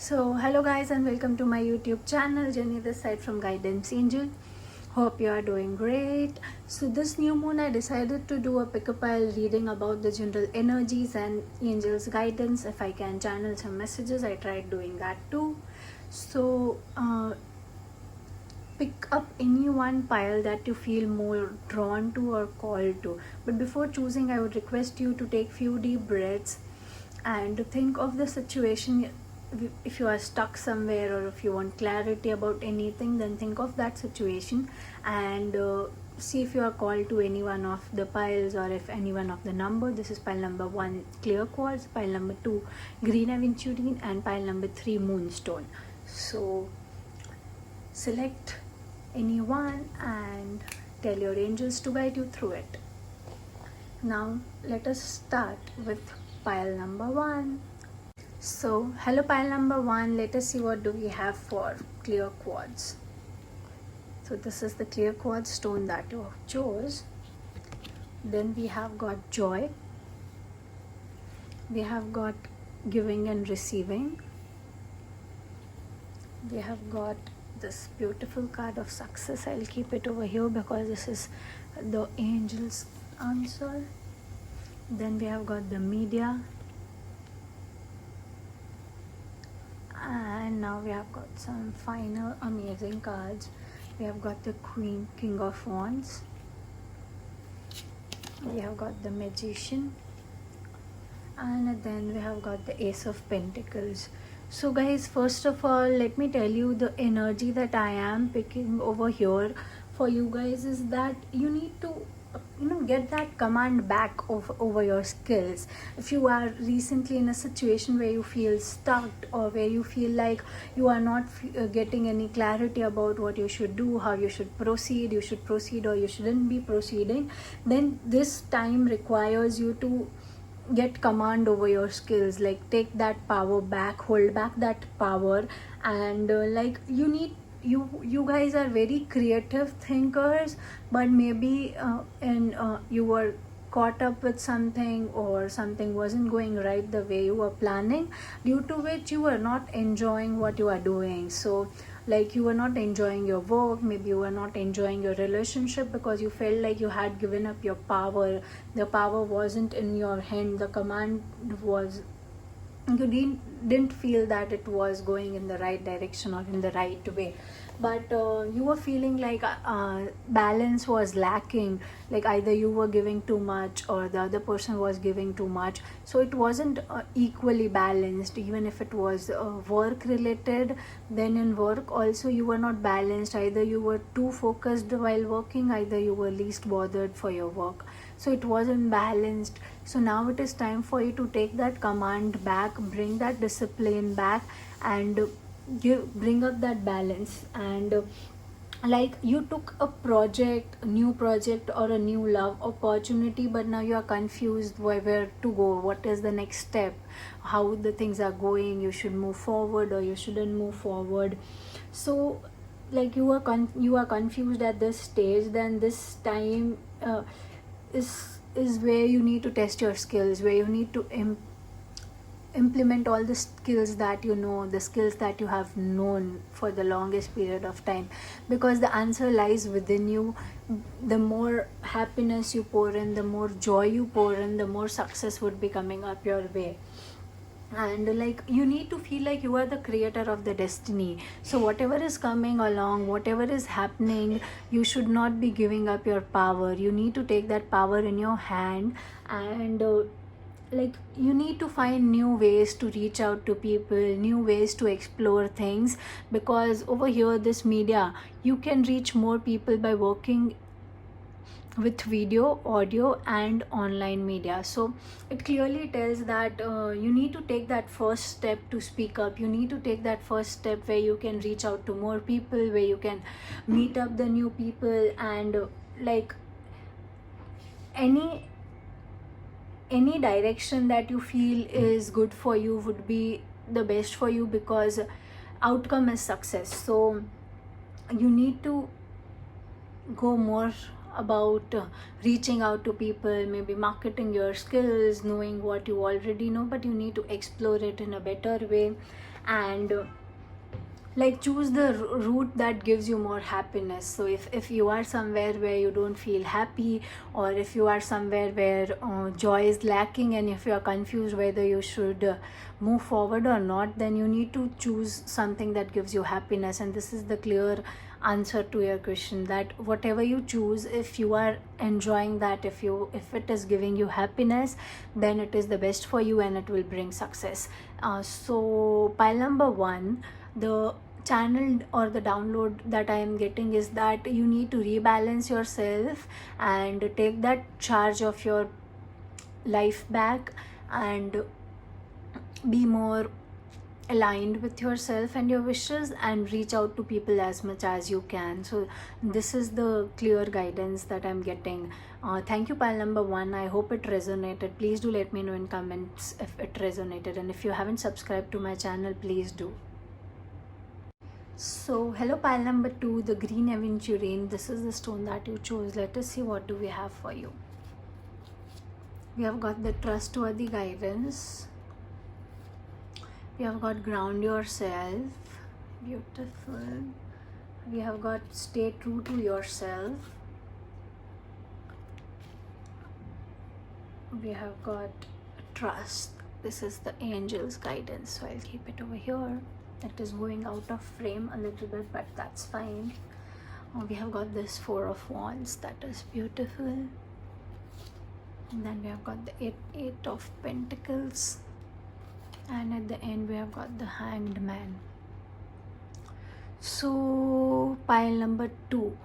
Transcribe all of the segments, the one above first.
Hello guys, and welcome to my YouTube channel. Jenny this side from Guidance Angel. Hope you are doing great. So this new moon I decided to do a pick-up pile reading about the general energies and angels guidance. If I can channel some messages, I tried doing that too. Pick up any one pile that you feel more drawn to or called to. But before choosing, I would request you to take few deep breaths and think of the situation. If you are stuck somewhere or if you want clarity about anything, then think of that situation and see if you are called to any one of the piles or if any one of the number. This is pile number 1, clear quartz, pile number 2, green aventurine, and pile number 3, moonstone. So select any one and tell your angels to guide you through it. Now let us start with pile number 1. So hello pile number 1, let us see what do we have for clear quartz. So this is the clear quartz stone that you chose. Then we have got joy, we have got giving and receiving, we have got this beautiful card of success. I'll keep it over here because this is the angel's answer. Then we have got the media, and now we have got some final amazing cards. We have got the Queen, King of Wands, we have got the Magician, and then we have got the Ace of Pentacles. So guys, first of all, let me tell you the energy that I am picking over here for you guys is that you need to get that command back over your skills. If you are recently in a situation where you feel stuck or where you feel like you are not getting any clarity about what you should do, how you should proceed or you shouldn't be proceeding, then this time requires you to get command over your skills. Like, take that power back, hold back that power, and you guys are very creative thinkers, but maybe you were caught up with something or something wasn't going right the way you were planning, due to which you were not enjoying what you are doing. So like, you were not enjoying your work, maybe you were not enjoying your relationship because you felt like you had given up your power. The power wasn't in your hand, the command was, you didn't feel that it was going in the right direction or in the right way, but you were feeling like balance was lacking. Like, either you were giving too much or the other person was giving too much, so it wasn't equally balanced. Even if it was work related, then in work also you were not balanced. Either you were too focused while working, either you were least bothered for your work, so it wasn't balanced. So now it is time for you to take that command back, bring that discipline back, and bring up that balance. And like, you took a new project or a new love opportunity, but now you are confused where to go, what is the next step, how the things are going, you should move forward or you shouldn't move forward. So like, you are confused at this stage. Then this time is where you need to test your skills, where you need to implement all the skills that you know, the skills that you have known for the longest period of time, because the answer lies within you. The more happiness you pour in, the more joy you pour in, the more success would be coming up your way. And like, you need to feel like you are the creator of the destiny. So whatever is coming along, whatever is happening, you should not be giving up your power. You need to take that power in your hand, and like, you need to find new ways to reach out to people, new ways to explore things, because over here, this media, you can reach more people by working with video, audio, and online media. So it clearly tells that you need to take that first step to speak up. You need to take that first step where you can reach out to more people, where you can meet up the new people, and like, any direction that you feel is good for you would be the best for you, because outcome is success. So you need to go more about reaching out to people, maybe marketing your skills, knowing what you already know, but you need to explore it in a better way. and like choose the route that gives you more happiness. So if you are somewhere where you don't feel happy, or if you are somewhere where joy is lacking, and if you are confused whether you should move forward or not, then you need to choose something that gives you happiness. And this is the clear answer to your question, that whatever you choose, if you are enjoying that, if it is giving you happiness, then it is the best for you and it will bring success. So pile number 1, the channel or the download that I am getting is that you need to rebalance yourself and take that charge of your life back, and be more aligned with yourself and your wishes, and reach out to people as much as you can. So this is the clear guidance that I'm getting. Thank you, pile number 1. I hope it resonated. Please do let me know in comments if it resonated, and if you haven't subscribed to my channel, please do. So hello, pile number 2, the green aventurine. This is the stone that you chose. Let us see what do we have for you. We have got the trustworthy guidance. We have got ground yourself. Beautiful. We have got stay true to yourself. We have got trust. This is the angel's guidance, so I'll keep it over here. It is going out of frame a little bit, but that's fine. We have got this 4 of wands. That is beautiful. And then we have got the 8 of pentacles, and at the end we have got the hanged man. So pile number 2,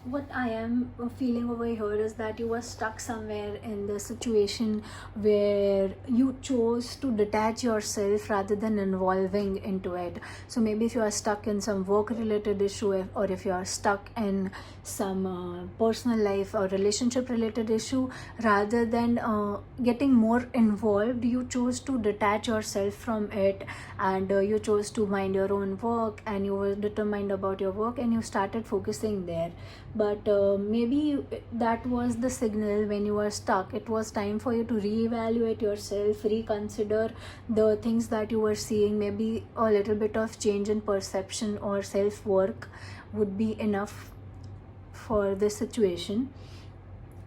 what I am feeling over here is that you were stuck somewhere in the situation where you chose to detach yourself rather than involving into it. So maybe if you are stuck in some work related issue, or if you are stuck in some personal life or relationship related issue, rather than getting more involved, you chose to detach yourself from it, and you chose to mind your own work, and you were determined about your work, and you started focusing there. But maybe that was the signal when you were stuck. It was time for you to reevaluate yourself, reconsider the things that you were seeing. Maybe a little bit of change in perception or self-work would be enough for this situation.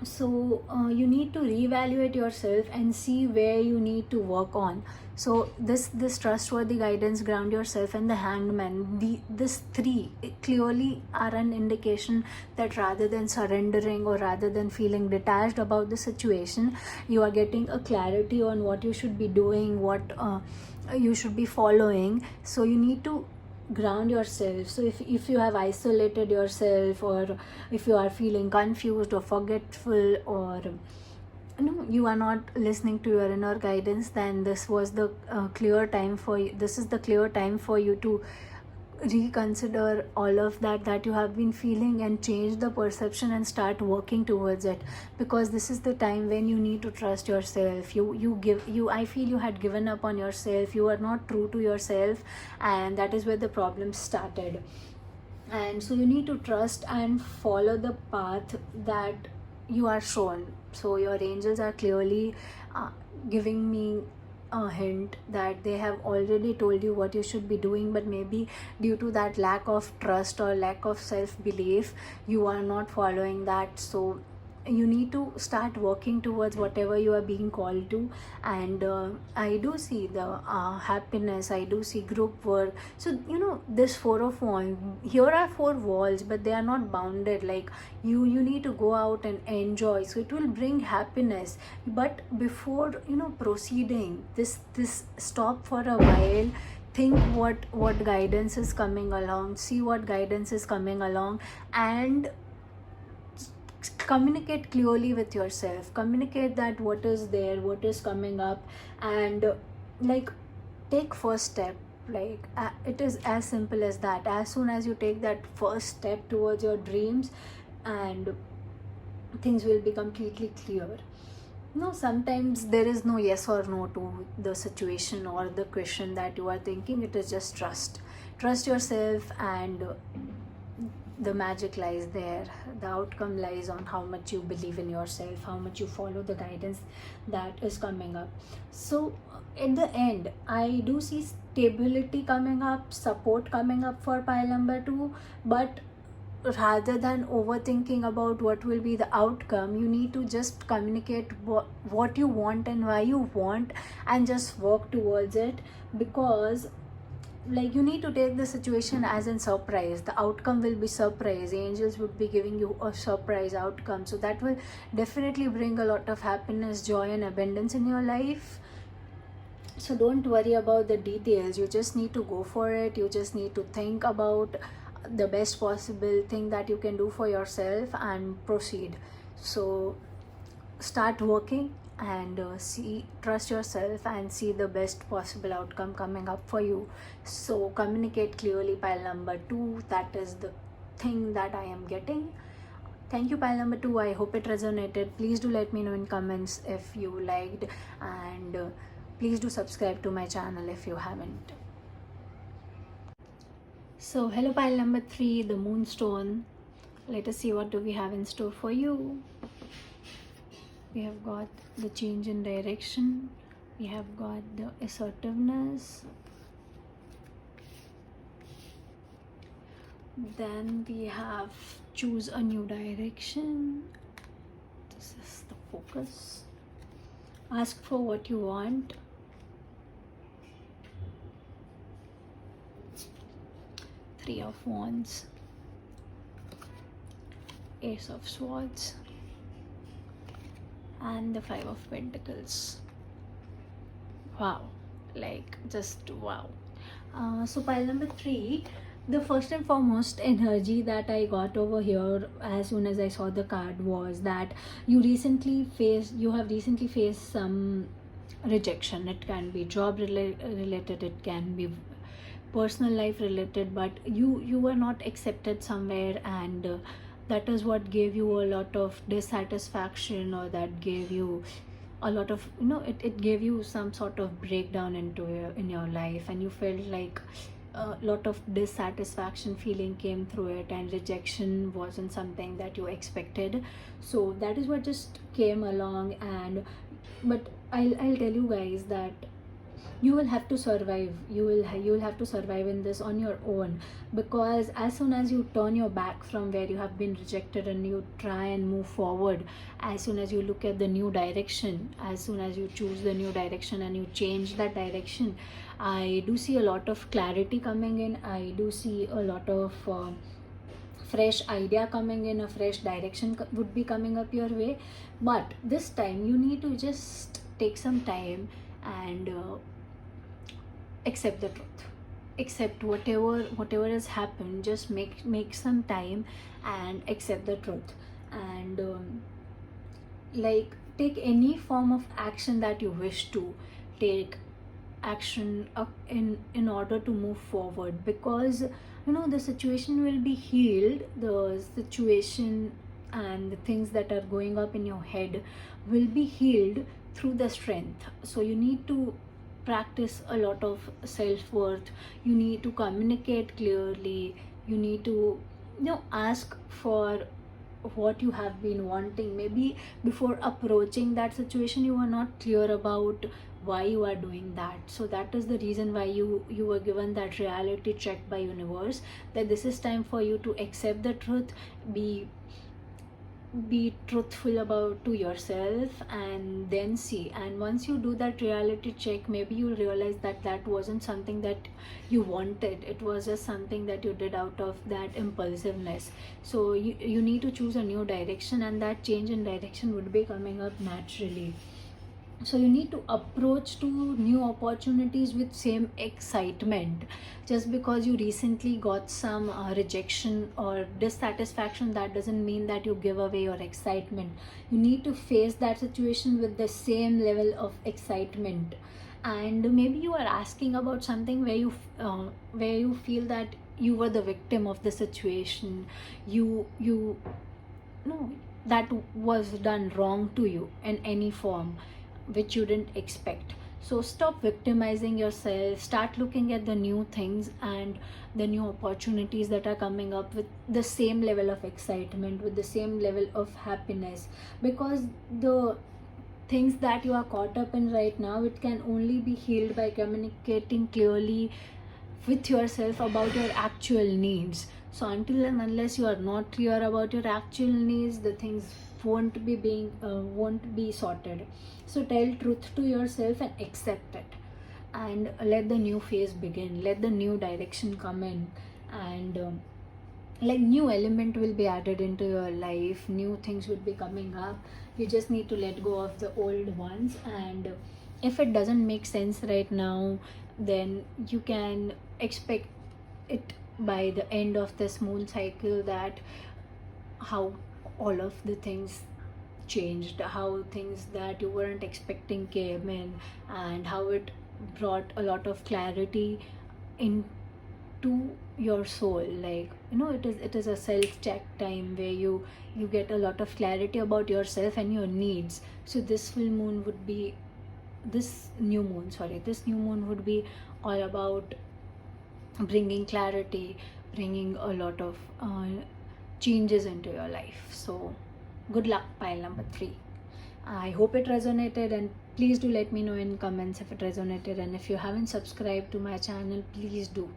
So you need to reevaluate yourself and see where you need to work on. So this trustworthy guidance, ground yourself, and the hanged man, this 3 clearly are an indication that rather than surrendering or rather than feeling detached about the situation, you are getting a clarity on what you should be doing, what you should be following. So you need to ground yourself. So if you have isolated yourself, or if you are feeling confused or forgetful, or you are not listening to your inner guidance, then this was the clear time for you. This is the clear time for you to reconsider all of that you have been feeling, and change the perception and start working towards it, because this is the time when you need to trust yourself. I feel you had given up on yourself. You are not true to yourself, and that is where the problem started. And so you need to trust and follow the path that you are shown. So your angels are clearly giving me a hint that they have already told you what you should be doing, but maybe due to that lack of trust or lack of self-belief, you are not following that. So you need to start working towards whatever you are being called to. And I do see the happiness, I do see group work. So this 4 of wands, here are 4 walls, but they are not bounded. Like you need to go out and enjoy, so it will bring happiness. But before proceeding, this stop for a while, think what guidance is coming along, see what guidance is coming along, and communicate clearly with yourself. Communicate that what is there, what is coming up, and take first step. It is as simple as that. As soon as you take that first step towards your dreams, and things will be completely clear. Sometimes there is no yes or no to the situation or the question that you are thinking. It is just trust yourself, and the magic lies there. The outcome lies on how much you believe in yourself, how much you follow the guidance that is coming up. So at the end, I do see stability coming up, support coming up for pile number 2. But rather than overthinking about what will be the outcome, you need to just communicate what you want and why you want, and just work towards it. Because like, you need to take the situation as in surprise. The outcome will be surprise. Angels would be giving you a surprise outcome, so that will definitely bring a lot of happiness, joy and abundance in your life. So don't worry about the details, you just need to go for it. You just need to think about the best possible thing that you can do for yourself and proceed. So start working and trust yourself and see the best possible outcome coming up for you. So communicate clearly, pile number 2. That is the thing that I am getting. Thank you, pile number 2. I hope it resonated. Please do let me know in comments if you liked, and please do subscribe to my channel if you haven't. So hello, pile number 3, the moonstone. Let us see what do we have in store for you. We have got the change in direction, we have got the assertiveness, then we have choose a new direction. This is the focus. Ask for what you want. Three of Wands, Ace of Swords, and the Five of Pentacles. Wow, like just wow. So pile number 3, the first and foremost energy that I got over here as soon as I saw the card was that you have recently faced some rejection. It can be job related, it can be personal life related, but you were not accepted somewhere, and that is what gave you a lot of dissatisfaction, or that gave you a lot of, it gave you some sort of breakdown in your life, and you felt like a lot of dissatisfaction feeling came through it, and rejection wasn't something that you expected. So that is what just came along. And but I'll tell you guys that you will have to survive. You will have to survive in this on your own, because as soon as you turn your back from where you have been rejected and you try and move forward, as soon as you look at the new direction, as soon as you choose the new direction and you change that direction, I do see a lot of clarity coming in. I do see a lot of fresh idea coming in, a fresh direction would be coming up your way. But this time you need to just take some time and accept the truth, accept whatever has happened. Just make some time and accept the truth, and like, take any form of action that you wish to take action in order to move forward, because the situation will be healed. The situation and the things that are going up in your head will be healed through the strength. So you need to practice a lot of self-worth. You need to communicate clearly. You need to ask for what you have been wanting. Maybe before approaching that situation you were not clear about why you are doing that, so that is the reason why you were given that reality check by universe, that this is time for you to accept the truth, be truthful about to yourself, and then see. And once you do that reality check, maybe you'll realize that that wasn't something that you wanted. It was just something that you did out of that impulsiveness. So you need to choose a new direction, and that change in direction would be coming up naturally. So you need to approach to new opportunities with same excitement. Just because you recently got some rejection or dissatisfaction, that doesn't mean that you give away your excitement. You need to face that situation with the same level of excitement. And maybe you are asking about something where you feel that you were the victim of the situation. You no, that was done wrong to you in any form which you didn't expect. So stop victimizing yourself, start looking at the new things and the new opportunities that are coming up with the same level of excitement, with the same level of happiness, because the things that you are caught up in right now, it can only be healed by communicating clearly with yourself about your actual needs. So until and unless you are not clear about your actual needs, the things won't be sorted. So tell truth to yourself and accept it, and let the new phase begin, let the new direction come in, and like new element will be added into your life, new things will be coming up. You just need to let go of the old ones, and if it doesn't make sense right now, then you can expect it by the end of this moon cycle, that how all of the things changed, how things that you weren't expecting came in, and how it brought a lot of clarity into your soul. Like, it is a self check time where you get a lot of clarity about yourself and your needs. So this new moon would be all about bringing clarity, bringing a lot of changes into your life. So good luck, pile number 3. I hope it resonated, and please do let me know in comments if it resonated, and if you haven't subscribed to my channel, please do.